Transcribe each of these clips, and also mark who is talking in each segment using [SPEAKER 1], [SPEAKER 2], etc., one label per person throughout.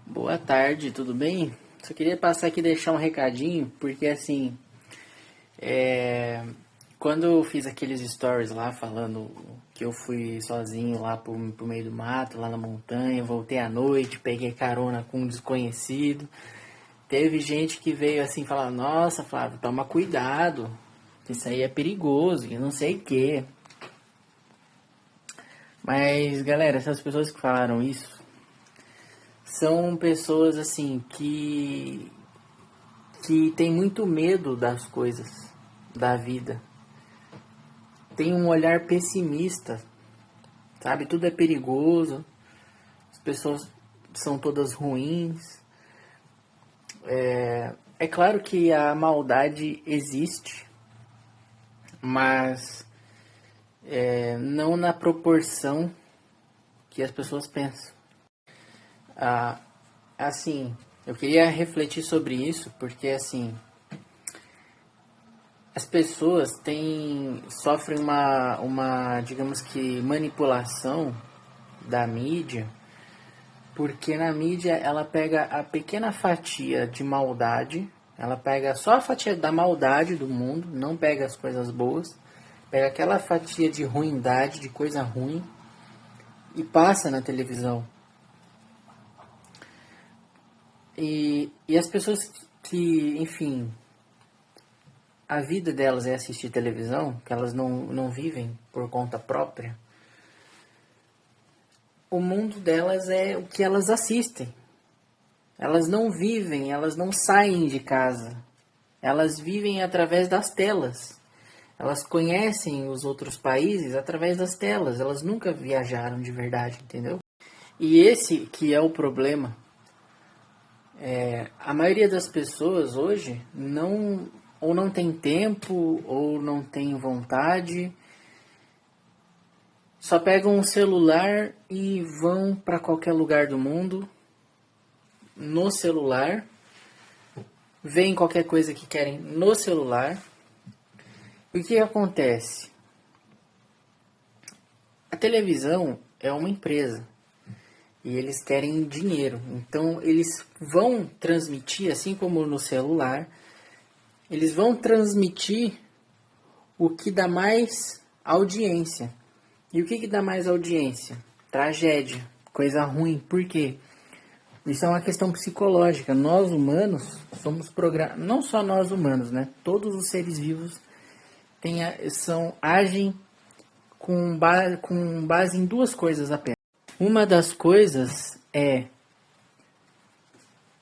[SPEAKER 1] Boa tarde, tudo bem? Só queria passar aqui e deixar um recadinho, porque assim, quando eu fiz aqueles stories lá falando que eu fui sozinho lá pro meio do mato, lá na montanha, voltei à noite, peguei carona com um desconhecido, teve gente que veio assim falar, nossa, Flávio, toma cuidado, isso aí é perigoso, e não sei o quê. Mas galera, essas pessoas que falaram isso são pessoas assim que tem muito medo das coisas, da vida. Tem um olhar pessimista, sabe? Tudo é perigoso, as pessoas são todas ruins. É claro que a maldade existe, mas não na proporção que as pessoas pensam. Ah, assim, eu queria refletir sobre isso, porque assim, as pessoas sofrem digamos que, manipulação da mídia, porque na mídia ela pega a pequena fatia de maldade, ela pega só a fatia da maldade do mundo, não pega as coisas boas, pega aquela fatia de ruindade, de coisa ruim, e passa na televisão. E as pessoas que, enfim, a vida delas é assistir televisão, que elas não vivem por conta própria, o mundo delas é o que elas assistem. Elas não vivem, elas não saem de casa. Elas vivem através das telas. Elas conhecem os outros países através das telas. Elas nunca viajaram de verdade, entendeu? E esse que é o problema. A maioria das pessoas hoje ou não tem tempo ou não tem vontade. Só pegam um celular e vão para qualquer lugar do mundo no celular, veem qualquer coisa que querem no celular. E o que acontece? A televisão é uma empresa e eles querem dinheiro. Então eles vão transmitir, assim como no celular, eles vão transmitir o que dá mais audiência. E o que dá mais audiência? Tragédia, coisa ruim. Por quê? Isso é uma questão psicológica. Nós humanos somos programados, não só nós humanos, né? Todos os seres vivos agem com base em duas coisas apenas. Uma das coisas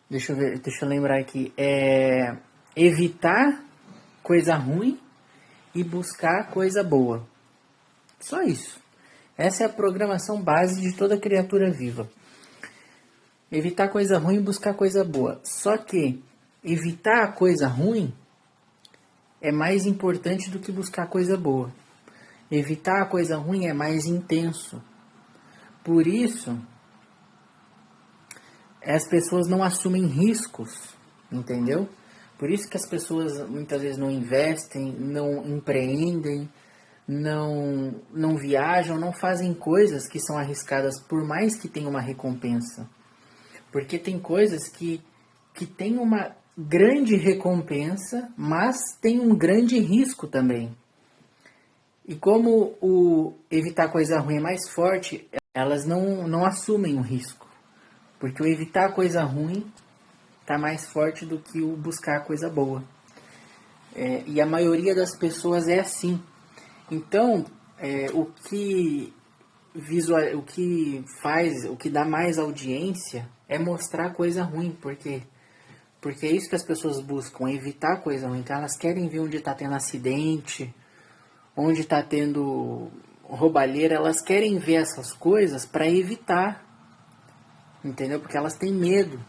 [SPEAKER 1] deixa eu lembrar aqui, é evitar coisa ruim e buscar coisa boa. Só isso. Essa é a programação base de toda criatura viva. Evitar coisa ruim e buscar coisa boa. Só que evitar a coisa ruim é mais importante do que buscar coisa boa. Evitar a coisa ruim é mais intenso. Por isso, as pessoas não assumem riscos, entendeu? Por isso que as pessoas muitas vezes não investem, não empreendem, não viajam, não fazem coisas que são arriscadas por mais que tenha uma recompensa. Porque tem coisas que tem uma grande recompensa, mas tem um grande risco também. E como o evitar coisa ruim é mais forte, elas não assumem o risco. Porque o evitar coisa ruim está mais forte do que o buscar coisa boa. E a maioria das pessoas é assim. Então, o que dá mais audiência é mostrar coisa ruim, porque é isso que as pessoas buscam, evitar coisa ruim. Então elas querem ver onde está tendo acidente, onde está tendo roubalheira, elas querem ver essas coisas para evitar, entendeu? Porque elas têm medo,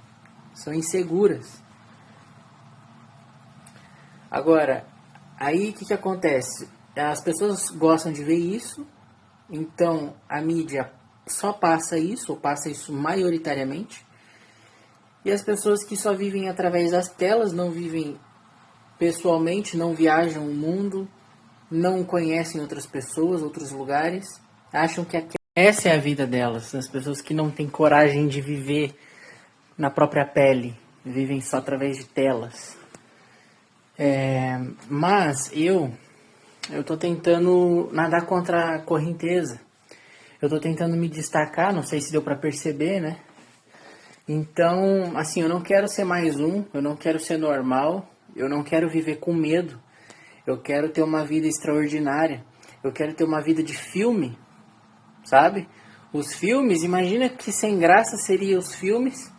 [SPEAKER 1] são inseguras. Agora, aí o que acontece? As pessoas gostam de ver isso, então a mídia só passa isso, ou passa isso maioritariamente. E as pessoas que só vivem através das telas, não vivem pessoalmente, não viajam o mundo, não conhecem outras pessoas, outros lugares, acham que essa é a vida delas. As pessoas que não têm coragem de viver na própria pele, vivem só através de telas. Mas eu tô tentando nadar contra a correnteza. Eu tô tentando me destacar, não sei se deu pra perceber, né? Então, assim, eu não quero ser mais um, eu não quero ser normal, eu não quero viver com medo. Eu quero ter uma vida extraordinária. Eu quero ter uma vida de filme, sabe? Os filmes, imagina que sem graça seriam os filmes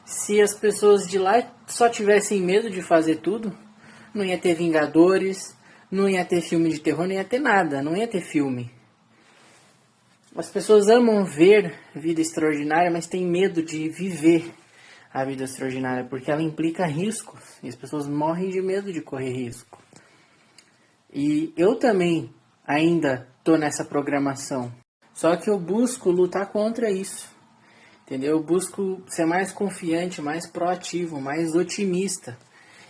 [SPEAKER 1] se as pessoas de lá só tivessem medo de fazer tudo. Não ia ter Vingadores, não ia ter filme de terror, não ia ter nada, não ia ter filme. As pessoas amam ver vida extraordinária, mas têm medo de viver a vida extraordinária, porque ela implica riscos, e as pessoas morrem de medo de correr risco. E eu também ainda estou nessa programação, só que eu busco lutar contra isso, entendeu? Eu busco ser mais confiante, mais proativo, mais otimista.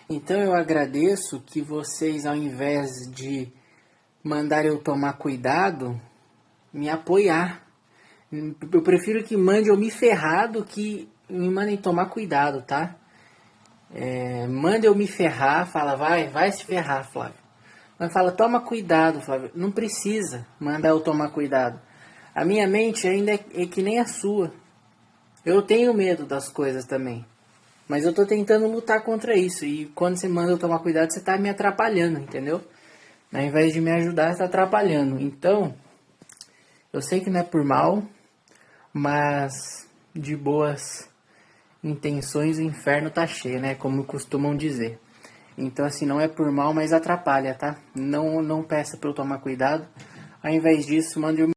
[SPEAKER 1] Então eu agradeço que vocês, ao invés de mandar eu tomar cuidado, me apoiar. Eu prefiro que mande eu me ferrar do que me mandem tomar cuidado, tá? Manda eu me ferrar, fala, vai se ferrar, Flávio. Mas fala, toma cuidado, Flávio. Não precisa mandar eu tomar cuidado. A minha mente ainda é que nem a sua. Eu tenho medo das coisas também. Mas eu tô tentando lutar contra isso. E quando você manda eu tomar cuidado, você tá me atrapalhando, entendeu? Ao invés de me ajudar, você tá atrapalhando. Então, eu sei que não é por mal, mas de boas intenções o inferno tá cheio, né? Como costumam dizer. Então, assim, não é por mal, mas atrapalha, tá? Não peça pra eu tomar cuidado. Ao invés disso, mande eu